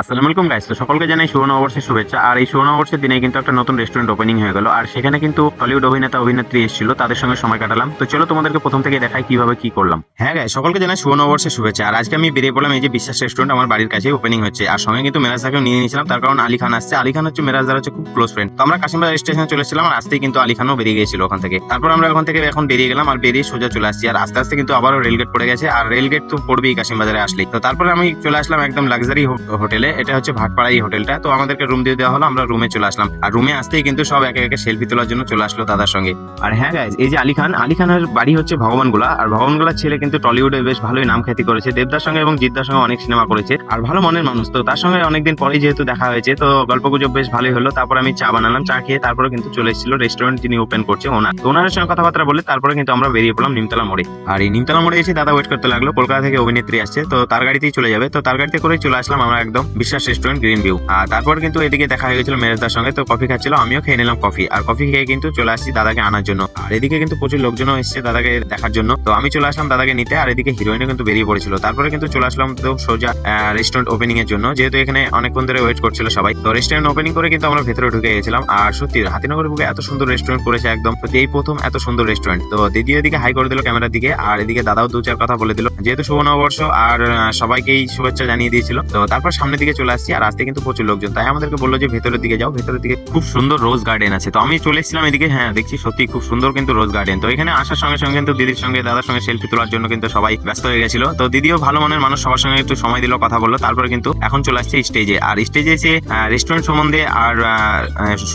আসসালামু আলাইকুম গাইস, তো সকলকে জানাই শুভ নববর্ষের শুভেচ্ছা। আর এই শুভ নববর্ষের দিনে কিন্তু একটা নতুন রেস্টুরেন্ট ওপেনিং হয়ে গেল, আর সেখানে কিন্তু টলিউড অভিনেতা অভিনেত্রী এসেছিল, তাদের সঙ্গে সময় কাটালাম। তো চলো তোমাদেরকে প্রথম থেকে দেখাই কিভাবে কি করলাম। হ্যাঁ গাইস, সকলকে জানাই শুভ নববর্ষের শুভেচ্ছা। আর আজকে আমি বেরিয়ে পড়লাম, এই যে বিশ্বাস রেস্টুরেন্ট আমার বাড়ির কাছে ওপেনিং হচ্ছে, আর সঙ্গে কিন্তু মেরাজদাকেও নিয়ে নিয়েছিলাম, তার কারণ আলী খান আসছে। আলী খান হচ্ছে মেরাজদার হচ্ছে খুব ক্লোজ ফ্রেন্ড। তো আমরা কাশিমবাজার স্টেশনে চলেছিলাম, আর আসতেই কিন্তু আলী খানও বেরিয়ে গিয়েছিল ওখান থেকে। তারপর আমরা ওখান থেকে এখন বেরিয়ে গেলাম, আর বেরিয়ে সোজা চলে আসছি। আর আস্তে আস্তে কিন্তু আবারও রেলগেট পড়ে গেছে, আর রেলগেট তো পড়বেই কাশিমবাজারে আসলেই। তো তারপরে আমি চলে আসলাম একদম লাক্সারি হোটেলে। এটা হচ্ছে ভাটপাড়া এই হোটেলটা। তো আমাদেরকে রুম দিয়ে দেওয়া হলো, আমরা রুমে চলে আসলাম। আর রুমে আসতেই কিন্তু সব একে একে সেলফি তোলার জন্য চলে আসলো দাদার সঙ্গে। আর হ্যাঁ গাইজ, এই যে আলী খানের বাড়ি হচ্ছে ভগবানগোলা। আর ভগবানগোলার ছেলে কিন্তু টলিউডে বেশ ভালোই নাম খ্যাতি করেছে, দেবদার সঙ্গে এবং জিদ্দার সঙ্গে অনেক সিনেমা করেছে, আর ভালো মনের মানুষ। তো তার সঙ্গে অনেকদিন পরেই যেহেতু দেখা হয়েছে, তো গল্পগুজব বেশ ভালোই হলো। তারপর আমি চা বানালাম, চা খেয়ে তারপরে কিন্তু চলে এসেছিল রেস্টুরেন্ট যিনি ওপেন করছে ওনার। তো ওনার সঙ্গে কথাবার্তা বলে তারপরে কিন্তু আমরা বেরিয়ে পড়লাম নিমতলা মোড়ে। আর এই নিমতলা মোড়ে এসে দাদা ওয়েট করতে লাগলো, কলকাতা থেকে অভিনেত্রী আসছে, তো তার গাড়িতেই চলে যাবে। তো তার গাড়িতে করেই চলে আসলাম আমরা একদম বিশ্বাস রেস্টুরেন্ট গ্রিন ভিউ। আর তারপর কিন্তু এদিকে দেখা হয়ে গেছিল মেরেজদার সঙ্গে, তো কফি খাচ্ছিল, আমিও খেয়ে নিলাম কফি। আর কফি খেয়ে কিন্তু চলে আসছি দাদাকে আনার জন্য। আর এদিকে কিন্তু প্রচুর লোকজনও এসেছে দাদাকে দেখার জন্য, তো আমি চলে আসলাম দাদাকে নিতে। আর এদিকে হিরোইনও কিন্তু বেরিয়ে পড়েছিল। তারপরে কিন্তু চলে আসলাম তো সোজা রেস্টুরেন্ট ওপেনিং এর জন্য, যেহেতু এখানে অনেকক্ষণ ধরে ওয়েট করছিল সবাই। তো রেস্টুরেন্ট ওপেনিং করে কিন্তু আমরা ভেতরে ঢুকে গেছিলাম। আর সত্যি হাতিনগর বুকে এত সুন্দর রেস্টুরেন্ট করেছে, একদম সত্যি এই প্রথম এত সুন্দর রেস্টুরেন্ট। তো দিদিও এদিকে হাই করে দিল ক্যামেরার দিকে, আর এদিকে দাদাও দু চার কথা বলে দিল, যেহেতু শুভ নববর্ষ আর সবাইকেই শুভেচ্ছা জানিয়ে দিয়েছিল। তো তারপর সামনের দিকে চলে আসছি, আর আসতে কিন্তু প্রচুর লোকজন, তাই আমাদেরকে বললো যে ভেতরের দিকে যাও, ভেতরের দিকে খুব সুন্দর রোজ গার্ডেন আছে। তো আমি চলে এসেছিলাম এদিকে। হ্যাঁ দেখছি সত্যি খুব সুন্দর কিন্তু রোজ গার্ডেন। তো এখানে আসার সঙ্গে সঙ্গে কিন্তু দিদির সঙ্গে দাদার সঙ্গে সেলফি তোলার জন্য কিন্তু সবাই ব্যস্ত হয়ে গেছিল। তো দিদিও ভালো মনের মানুষ, সবার সঙ্গে একটু সময় দিল, কথা বললো। তারপরে কিন্তু এখন চলে আসছে স্টেজে। আর স্টেজে এসে রেস্টুরেন্ট সম্বন্ধে আর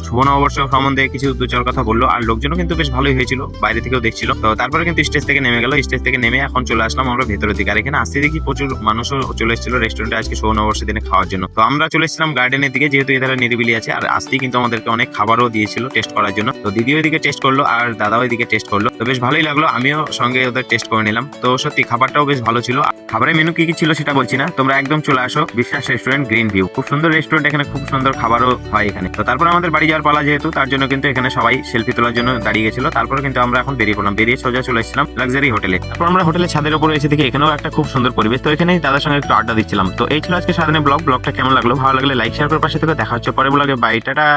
শুভ নববর্ষ সম্বন্ধে কিছু দু চার কথা বললো। আর লোকজনও কিন্তু বেশ ভালোই হয়েছিল, বাইরে থেকেও দেখছিল। তো তারপরে কিন্তু স্টেজ থেকে নেমে গেল। স্টেজ থেকে নেমে এখন চলে আসলাম আমরা ভেতরের দিকে। আর এখানে আসতে দেখি প্রচুর মানুষও চলে এসেছিল রেস্টুরেন্টে আজকে শুভ নববর্ষের দিনে খাওয়ার জন্য। তো আমরা চলে এসেছিলাম গার্ডেনের দিকে, যেহেতু এধারে নিরিবিলি আছে। আর আসতেই কিন্তু আমাদেরকে অনেক খাবারও দিয়েছিল টেস্ট করার জন্য। তো দিদিও এদিকে টেস্ট করলো, আর দাদাও এদিকে টেস্ট করলো। তো বেশ ভালোই লাগলো, আমিও সঙ্গে ওদের টেস্ট করে নিলাম। তো সত্যি খাবারটাও বেশ ভালো ছিল। খাবারের মেনু কি কি ছিল সেটা বলছি না, তোমরা একদম চলে আসো বিশ্বাস রেস্টুরেন্ট গ্রিন ভিউ। খুব সুন্দর রেস্টুরেন্ট, এখানে খুব সুন্দর খাবারও হয় এখানে। তো তারপর আমাদের বাড়ি যাওয়ার পালা যেহেতু, তার জন্য কিন্তু এখানে সবাই সেলফি তোলার জন্য দাঁড়িয়ে গেছিল। তারপর কিন্তু আমরা এখন বেরিয়ে পড়লাম, বেরিয়ে সোজা চলে এসেছিলাম লাক্সারি হোটেলে। তারপর আমরা হোটেলের ছাদের উপরে এসে দেখি এখানেও একটা খুব সুন্দর পরিবেশ। তো এখানে দাদার সঙ্গে একটু আড্ডা দিচ্ছিলাম। তো এই ছিল আজকে সারাদিনের ব্লগটা কেমন লাগলো, ভালো লাগলে লাইক শেয়ার করে পাশে থেকে দেখা হচ্ছে পরে ব্লগে। Bye, tata.